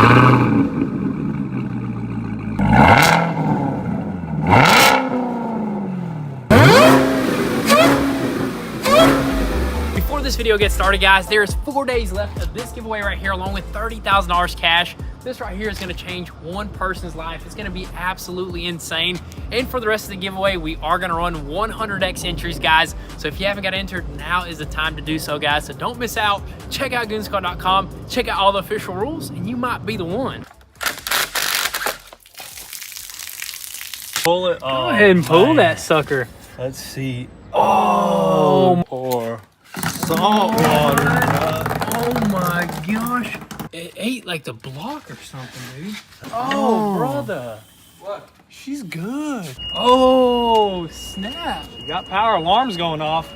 Before this video gets started, guys, there's 4 days left of this giveaway right here, along with $30,000 cash. This right here is going to change one person's life. It's going to be absolutely insane. And for the rest of the giveaway, we are going to run 100x entries, guys. So if you haven't got entered, now is the time to do so, guys. So don't miss out. Check out goonsquad.com. Check out all the official rules, and you might be the one. Pull it. Go ahead and pull that sucker. Let's see. Oh, poor salt water. Oh my gosh. It ate like the block or something, dude. Oh, brother. What? She's good. Oh, snap. You got power alarms going off.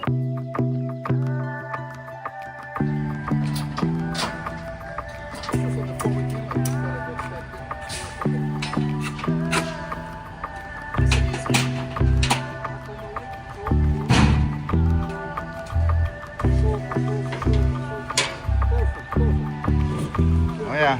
Oh yeah.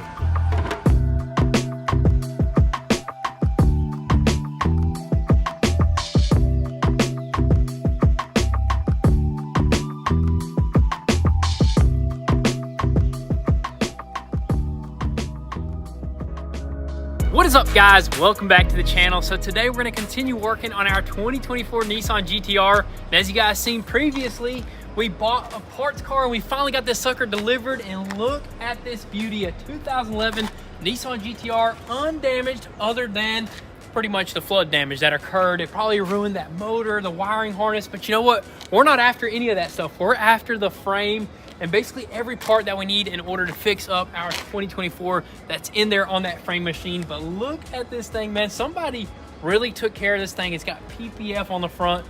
What is up, guys? Welcome back to the channel. So today we're going to continue working on our 2024 Nissan GTR. And as you guys seen previously, we bought a parts car and we finally got this sucker delivered. And look at this beauty, a 2011 Nissan GTR, undamaged other than pretty much the flood damage that occurred. It probably ruined that motor, the wiring harness, but you know what? We're not after any of that stuff. We're after the frame and basically every part that we need in order to fix up our 2024 that's in there on that frame machine. But look at this thing, man. Somebody really took care of this thing. It's got PPF on the front,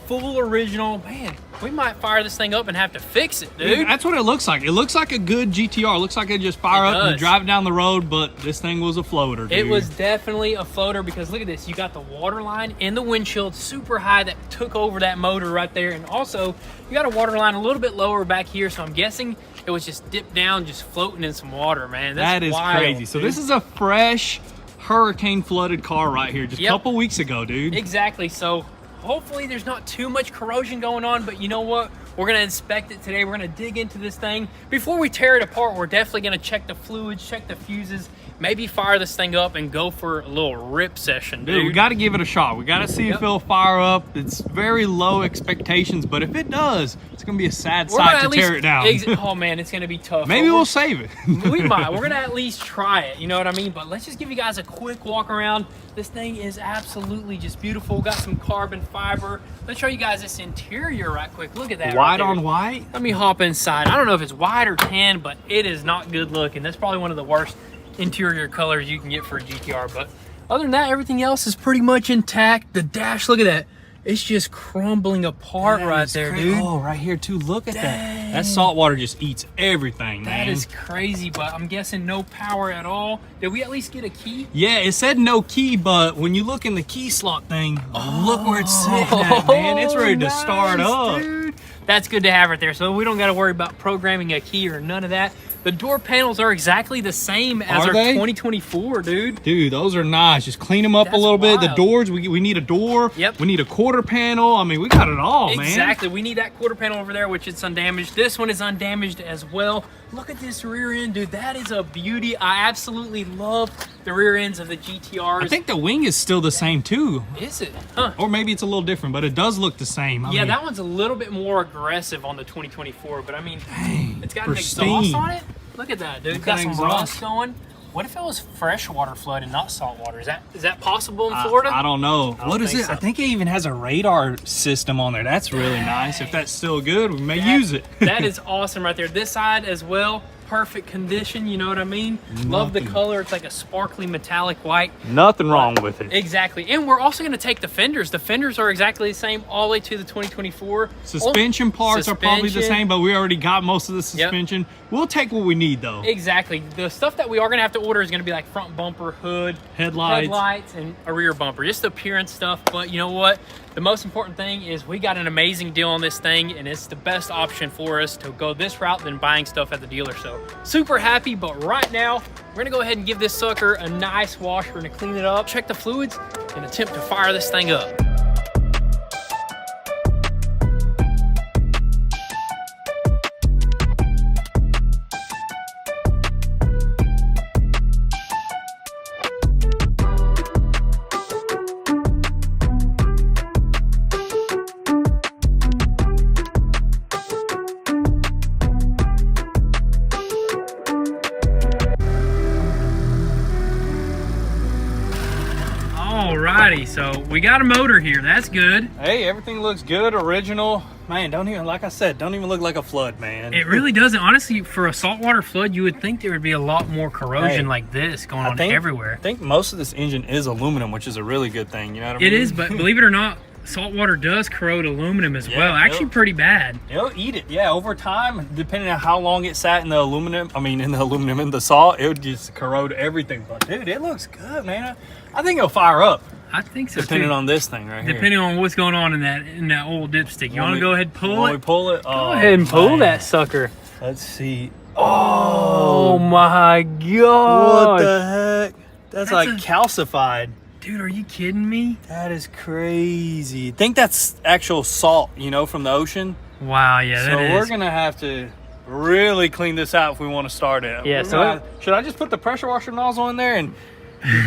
full original. Man, we might fire this thing up and have to fix it, dude. That's what it looks like. It looks like a good GTR. It looks like it just fire up and drive it down the road, but this thing was a floater, dude. It was definitely a floater because look at this. You got the water line in the windshield super high that took over that motor right there. And also, you got a water line a little bit lower back here. So I'm guessing it was just dipped down, just floating in some water, man. That is wild, crazy. Dude. So this is a fresh hurricane flooded car right here. Just a couple weeks ago, dude. Exactly. So hopefully there's not too much corrosion going on, but you know what? We're gonna inspect it today. We're gonna dig into this thing. Before we tear it apart, we're definitely gonna check the fluids, check the fuses, maybe fire this thing up and go for a little rip session, dude. We gotta give it a shot. We gotta see if it'll fire up. It's very low expectations, but if it does, it's gonna be a sad sight to tear it down. Oh man, it's gonna be tough. Maybe we'll save it. We might. We're gonna at least try it, you know what I mean? But let's just give you guys a quick walk around. This thing is absolutely just beautiful. Got some carbon fiber. Let's show you guys this interior right quick. Look at that. White on white. Let me hop inside. I don't know if it's white or tan, but it is not good looking. That's probably one of the worst interior colors you can get for a GTR. But other than that, everything else is pretty much intact. The dash, look at that. It's just crumbling apart right there, dude. Oh, right here too. Look at that. That salt water just eats everything, man. That is crazy, but I'm guessing no power at all. Did we at least get a key? Yeah, it said no key, but when you look in the key slot thing, look where it's sitting at, man. It's ready to start up. Dude. That's good to have right there. So we don't got to worry about programming a key or none of that. The door panels are exactly the same as our 2024, dude. Dude, those are nice. Just clean them up a little bit. The doors, we need a door. Yep. We need a quarter panel. I mean, we got it all, man. Exactly. We need that quarter panel over there, which is undamaged. This one is undamaged as well. Look at this rear end, dude. That is a beauty. I absolutely love the rear ends of the GTRs. I think the wing is still the same, too. Is it? Huh. Or maybe it's a little different, but it does look the same. I mean, that one's a little bit more aggressive on the 2024, but I mean, it's got an pristine exhaust on it. Look at that, dude. Got some rust going. What if it was freshwater flood and not saltwater? Is that possible in Florida? I don't know. What is it? So. I think it even has a radar system on there. That's really nice. If that's still good, we may use it. That is awesome right there. This side as well. Perfect condition, you know what I mean? Love the color. It's like a sparkly metallic white. Nothing wrong with it. Exactly. And we're also going to take the fenders. The fenders are exactly the same all the way to the 2024. Suspension parts are probably the same, but we already got most of the suspension. Yep. We'll take what we need, though. Exactly. The stuff that we are going to have to order is going to be like front bumper, hood, headlights, and a rear bumper. Just the appearance stuff. But you know what? The most important thing is we got an amazing deal on this thing, and it's the best option for us to go this route than buying stuff at the dealer. So super happy, but right now We're gonna go ahead and give this sucker a nice wash. We're gonna clean it up, check the fluids, and attempt to fire this thing up. Alrighty, so we got a motor here. That's good. Hey, everything looks good, original. Man, don't even, like I said, don't even look like a flood, man. It really doesn't. Honestly, for a saltwater flood, you would think there would be a lot more corrosion like this going on everywhere. I think most of this engine is aluminum, which is a really good thing. You know what I mean? It is, but believe it or not, saltwater does corrode aluminum as well. Actually, pretty bad. It'll eat it. Yeah, over time, depending on how long it sat in the aluminum, in the salt, it would just corrode everything. But dude, it looks good, man. I think it'll fire up. I think so depending too. on this thing right here. Depending on what's going on in that old dipstick. You want to go ahead and pull it? We pull it? Go ahead and pull that sucker. Let's see. Oh my god! What the heck? That's like calcified. Dude, are you kidding me? That is crazy. I think that's actual salt, you know, from the ocean. Wow, yeah, that is. So we're gonna have to really clean this out if we want to start it. Yeah. Should I just put the pressure washer nozzle in there and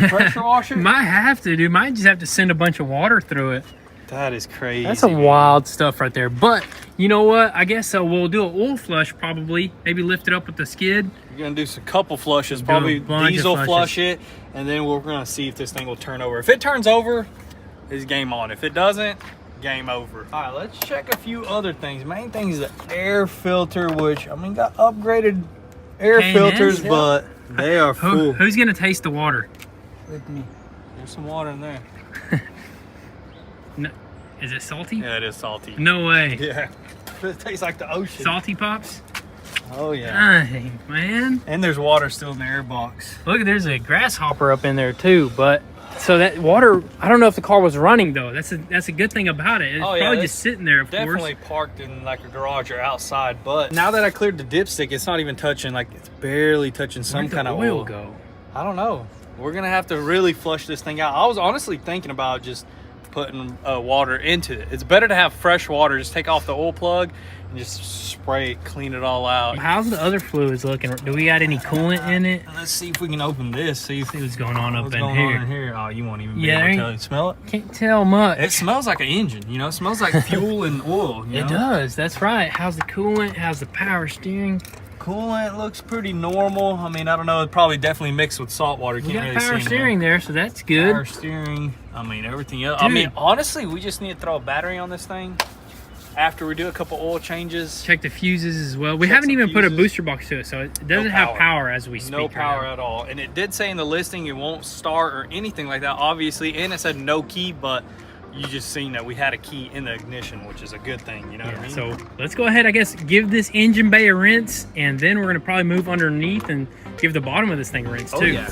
pressure washer? Might have to, dude. Might just have to send a bunch of water through it. That is crazy. That's some wild stuff right there. But you know what? I guess we'll do an oil flush probably. Maybe lift it up with the skid. We're gonna do a couple flushes, probably diesel flush it, and then we're gonna see if this thing will turn over. If it turns over, it's game on. If it doesn't, game over. All right, let's check a few other things. Main thing is the air filter, which got upgraded air filters, but they are full. Who's gonna taste the water? With me. There's some water in there. No, is it salty? Yeah, it is salty. No way. Yeah, it tastes like the ocean. Salty pops? Oh yeah. Dang, man. And there's water still in the air box. Look, there's a grasshopper up in there too. But so that water, I don't know if the car was running though. That's a good thing about it. It's probably just sitting there. Of definitely course. Parked in like a garage or outside. But now that I cleared the dipstick, it's not even touching. Like it's barely touching some kind of oil. Go? I don't know. We're gonna have to really flush this thing out. I was honestly thinking about just putting water into it. It's better to have fresh water. Just take off the oil plug and just spray it, clean it all out. How's the other fluids looking? Do we got any coolant in it? Let's see if we can open this. See what's going on up in here. Oh, you won't even be able to tell. You smell it? Can't tell much. It smells like an engine. You know, it smells like fuel and oil. It does. That's right. How's the coolant? How's the power steering? Coolant looks pretty normal. I don't know. It probably definitely mixed with salt water. We got power steering there, so that's good. Power steering. Everything else. Dude. Honestly, we just need to throw a battery on this thing after we do a couple oil changes. Check the fuses as well. We haven't even put a booster box to it, so it doesn't have power as we speak. No power at all. And it did say in the listing it won't start or anything like that, obviously. And it said no key, but you just seen that we had a key in the ignition, which is a good thing, you know what I mean? So let's go ahead, I guess, give this engine bay a rinse, and then we're gonna probably move underneath and give the bottom of this thing a rinse too. Yeah.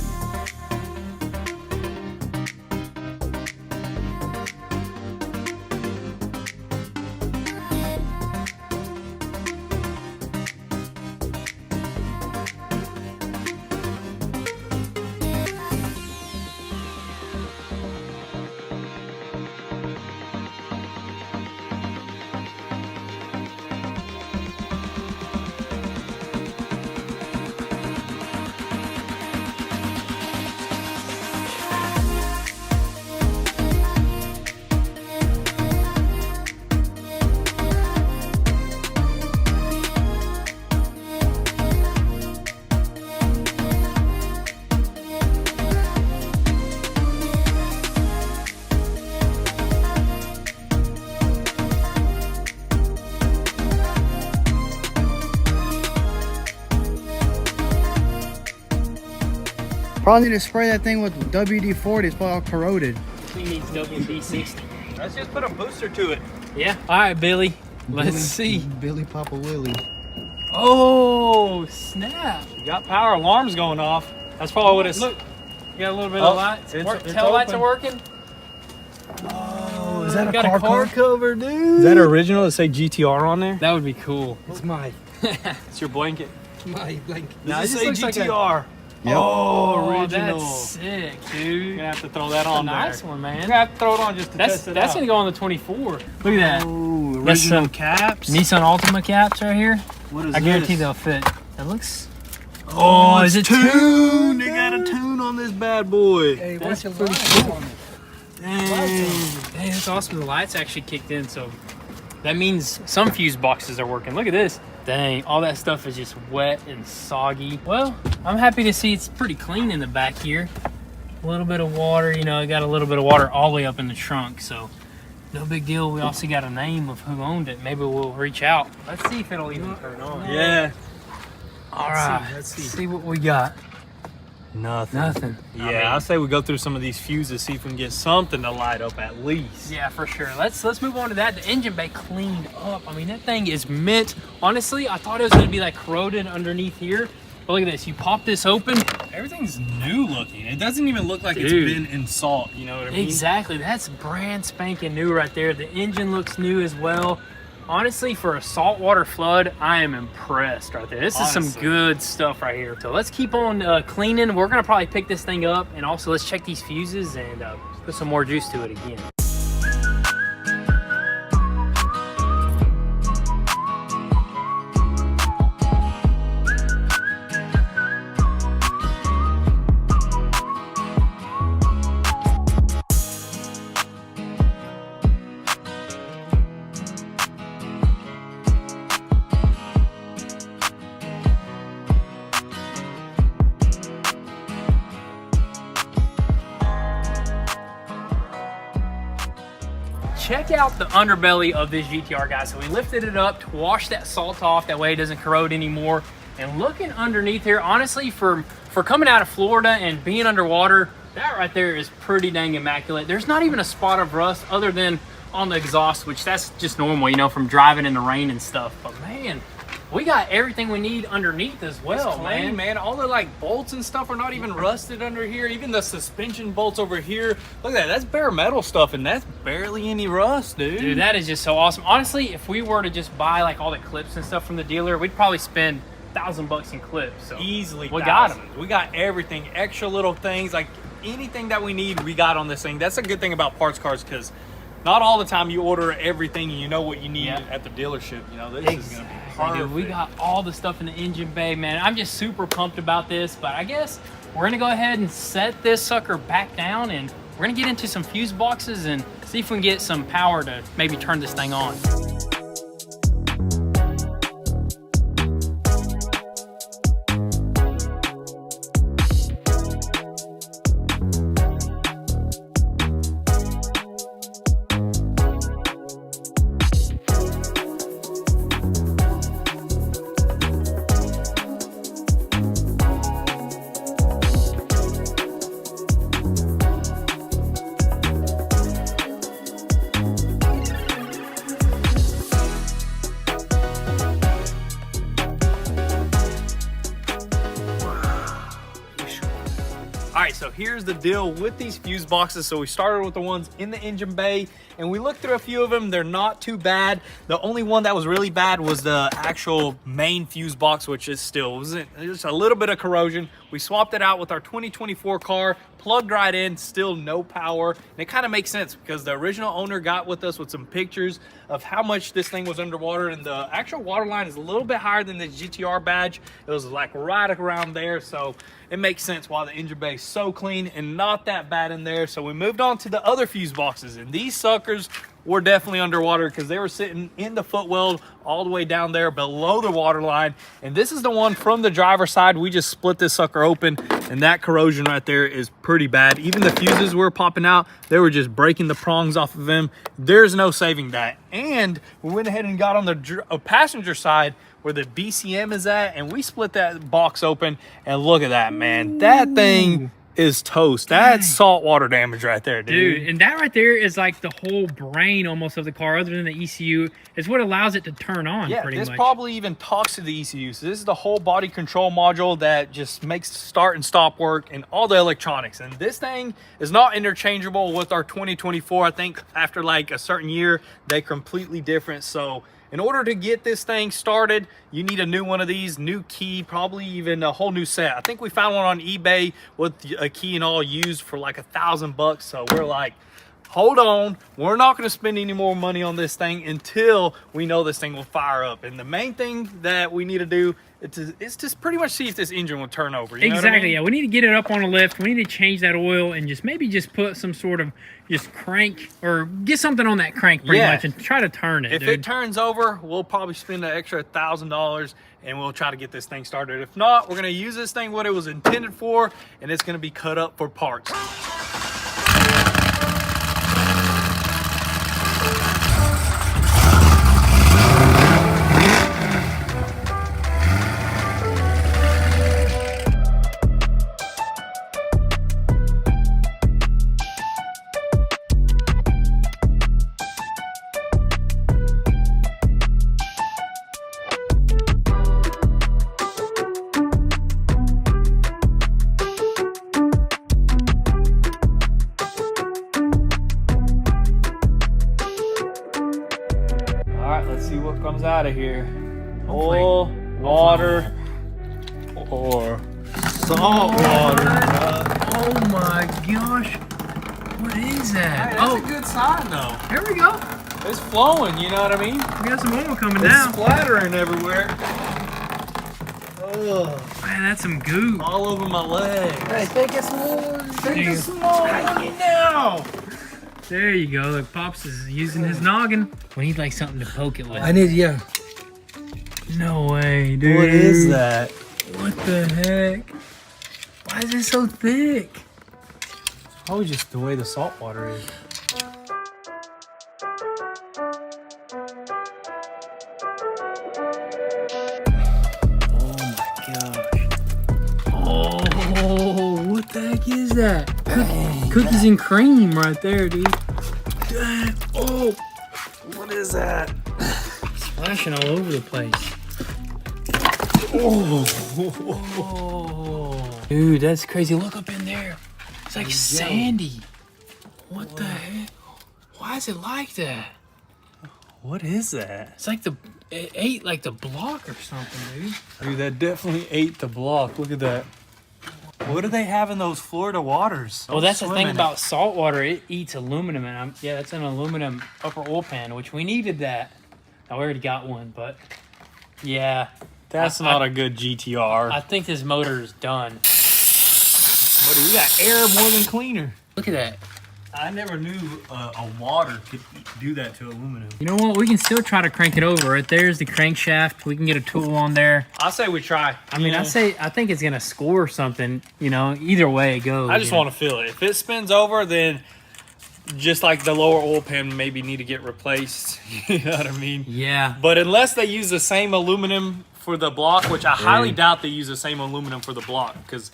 Probably need to spray that thing with WD-40. It's probably all corroded. He needs WD-60. Let's just put a booster to it. Yeah. All right, Billy. Let's see. Billy Papa Willie. Oh, snap. You got power alarms going off. That's probably what it's... Look, you got a little bit of lights. Tail lights are working. Oh, is that got a car cover, dude? Is that original? Does it say GTR on there? That would be cool. It's my It's your blanket. blanket. Now it say GTR. Yep. Oh, original. That's sick, dude. You're gonna have to throw that on there. Nice one, man. You're gonna have to throw it on just to test it That's out. gonna go on the 24. Look at that. Ooh, That's original some caps. Nissan Altima caps right here. What is I guarantee this? they'll fit. That looks. Oh, is it tuned? They got a tune on this bad boy. Hey, That's what's your pretty lights on it? Dang. Hey, that's awesome. The lights actually kicked in, so that means some fuse boxes are working. Look at this. Dang, all that stuff is just wet and soggy. Well, I'm happy to see it's pretty clean in the back here. A little bit of water, you know, I got a little bit of water all the way up in the trunk, so no big deal. We also got a name of who owned it. Maybe we'll reach out. Let's see if it'll even turn on. Yeah. All right, Let's let's see what we got. Nothing. Yeah, I say we go through some of these fuses, see if we can get something to light up at least. Yeah, for sure. Let's move on to that. The engine bay cleaned up. I mean, that thing is mint. Honestly, I thought it was gonna be like corroded underneath here. But look at this. You pop this open. Everything's new looking. It doesn't even look like Dude. it's been in salt. You know what I mean? Exactly. That's brand spanking new right there. The engine looks new as well. Honestly, for a saltwater flood, I am impressed right there. This is some good stuff right here. So let's keep on cleaning. We're gonna probably pick this thing up, and also let's check these fuses and put some more juice to it again. Check out the underbelly of this GTR, guys. So we lifted it up to wash that salt off, that way it doesn't corrode anymore. And looking underneath here, honestly, for coming out of Florida and being underwater, that right there is pretty dang immaculate. There's not even a spot of rust other than on the exhaust, which that's just normal, you know, from driving in the rain and stuff. But man, we got everything we need underneath as well, It's clean, man. All the like bolts and stuff are not even rusted under here. Even the suspension bolts over here. Look at that. That's bare metal stuff, and that's barely any rust, dude. Dude, that is just so awesome. Honestly, if we were to just buy like all the clips and stuff from the dealer, we'd probably spend $1,000 in clips. So Easily, we got them. We got everything, extra little things, like anything that we need, we got on this thing. That's a good thing about parts cars, because not all the time you order everything and you know what you need at the dealership. You know, this is gonna be perfect. Dude, we got all the stuff in the engine bay, man. I'm just super pumped about this, but I guess we're gonna go ahead and set this sucker back down, and we're gonna get into some fuse boxes and see if we can get some power to maybe turn this thing on. All right, so here's the deal with these fuse boxes. So we started with the ones in the engine bay, and we looked through a few of them. They're not too bad. The only one that was really bad was the actual main fuse box, which is still, just a little bit of corrosion. We swapped it out with our 2024 car, plugged right in, still no power. And it kind of makes sense because the original owner got with us with some pictures of how much this thing was underwater, and the actual water line is a little bit higher than the GTR badge. It was like right around there, so it makes sense why the engine bay is so clean and not that bad in there. So we moved on to the other fuse boxes, and these suckers were definitely underwater because they were sitting in the footwell all the way down there below the water line. And this is the one from the driver's side. We just split this sucker open, and that corrosion right there is pretty bad. Even the fuses were popping out. They were just breaking the prongs off of them. There's no saving that. And we went ahead and got on the passenger side where the BCM is at, and we split that box open, and look at that, man. That thing is toast. That's saltwater damage right there, dude. And that right there is like the whole brain almost of the car, other than the ECU, is what allows it to turn on. Yeah, pretty this much. probably even talks to the ECU. So this is the whole body control module that just makes start and stop work and all the electronics. And this thing is not interchangeable with our 2024. I think after like a certain year, they're completely different. So In order to get this thing started, you need a new one of these, new key, probably even a whole new set. I think we found one on eBay with a key and all used for like $1,000. So we're like, hold on, we're not going to spend any more money on this thing until we know this thing will fire up. And the main thing that we need to do is just pretty much see if this engine will turn over. You know what I mean? Yeah, we need to get it up on a lift. We need to change that oil and maybe put some sort of crank, or get something on that crank pretty much, and try to turn it. If it turns over, we'll probably spend an extra $1,000 and we'll try to get this thing started. If not, we're going to use this thing what it was intended for, and it's going to be cut up for parts. Let's see what comes out of here. Oil, water, or salt water. Oh my gosh. What is that? Hey, that's a good sign though. Here we go. It's flowing, you know what I mean? We got some oil coming it's down. It's splattering everywhere. Ugh. Man, that's some goo. All over my leg. Hey, take it slow. Take it slow now. There you go. Look, Pops is using his noggin. We need like something to poke it with. I need, yeah. No way, dude. What is that? What the heck? Why is it so thick? Probably just the way the salt water is. Oh my gosh. Oh, what the heck is that? Cookies and cream right there, dude. Dang. Oh, What is that? splashing all over the place. Oh. Dude, that's crazy. Look up in there. It's like sandy. What the heck? Why is it like that? What is that? It's like it ate like the block or something, dude. Dude, that definitely ate the block. Look at that. What do they have in those Florida waters? Well, that's the Swim thing in about salt water. It eats aluminum, and yeah, that's an aluminum upper oil pan, which we needed that. I already got one, but yeah, That's not a good GTR. I think this motor is done. Buddy, we got air more than cleaner. Look at that. I never knew a water could do that to aluminum. You know what? We can still try to crank it over. Right there's the crankshaft. We can get a tool on there. I say we try. I mean, I think it's gonna score something. You know, either way it goes. I just want to feel it. If it spins over, then just like the lower oil pan maybe need to get replaced. You know what I mean? Yeah. But unless they use the same aluminum for the block, which I highly doubt they use the same aluminum for the block, because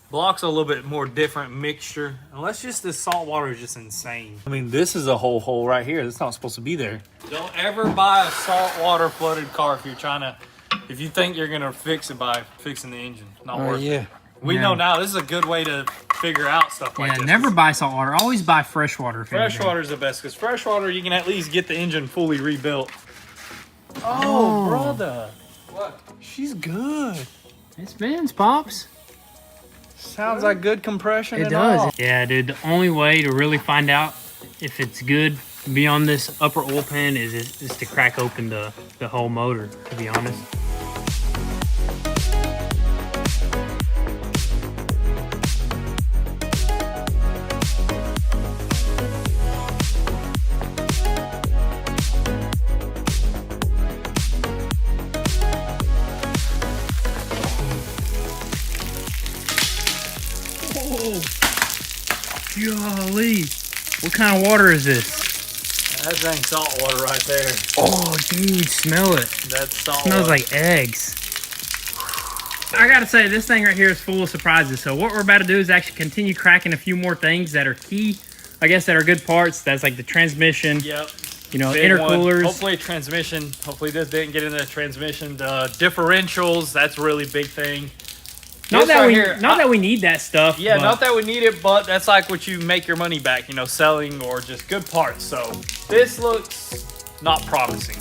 block's a little bit more different mixture. Unless just this salt water is just insane. I mean, this is a whole hole right here. That's not supposed to be there. Don't ever buy a salt water flooded car if you think you're gonna fix it by fixing the engine. Not worth it. We know now this is a good way to figure out stuff like this. Yeah, never buy salt water. Always buy fresh water. Fresh water is the best, because fresh water you can at least get the engine fully rebuilt. Oh, brother. What? She's good. It spins, Pops. Sounds like good compression. It does. Yeah, dude. The only way to really find out if it's good beyond this upper oil pan is to crack open the whole motor, to be honest. Golly, what kind of water is this? That dang salt water right there. Oh, dude, smell it. That's salt Smells water. like eggs. I gotta say, this thing right here is full of surprises. So what we're about to do is actually continue cracking a few more things that are key, I guess, that are good parts. That's like the transmission. Yep. You know, Big intercoolers. one. Hopefully transmission. Hopefully this didn't get into the transmission. The differentials, that's a really big thing. Not This that right we here, not that we need that stuff. Yeah, but not that we need it, but that's like what you make your money back, you know, selling or just good parts. So this looks not promising.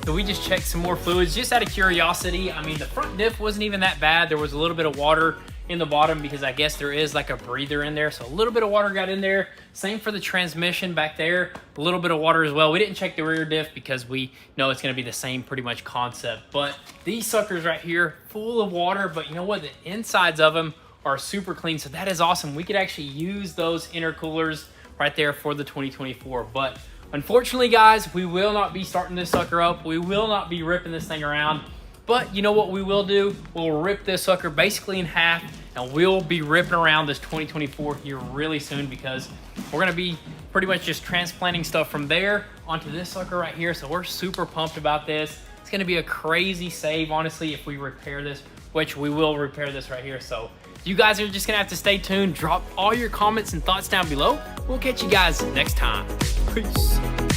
So we just checked some more fluids just out of curiosity. I mean, the front diff wasn't even that bad. There was a little bit of water in the bottom because I guess there is like a breather in there. So a little bit of water got in there. Same for the transmission back there, a little bit of water as well. We didn't check the rear diff because we know it's gonna be the same pretty much concept. But these suckers right here, full of water, but you know what? The insides of them are super clean. So that is awesome. We could actually use those intercoolers right there for the 2024. But unfortunately, guys, we will not be starting this sucker up. We will not be ripping this thing around. But you know what we will do? We'll rip this sucker basically in half, and we'll be ripping around this 2024 here really soon because we're gonna be pretty much just transplanting stuff from there onto this sucker right here. So we're super pumped about this. It's gonna be a crazy save, honestly, if we repair this, which we will repair this right here. So you guys are just gonna have to stay tuned. Drop all your comments and thoughts down below. We'll catch you guys next time. Peace.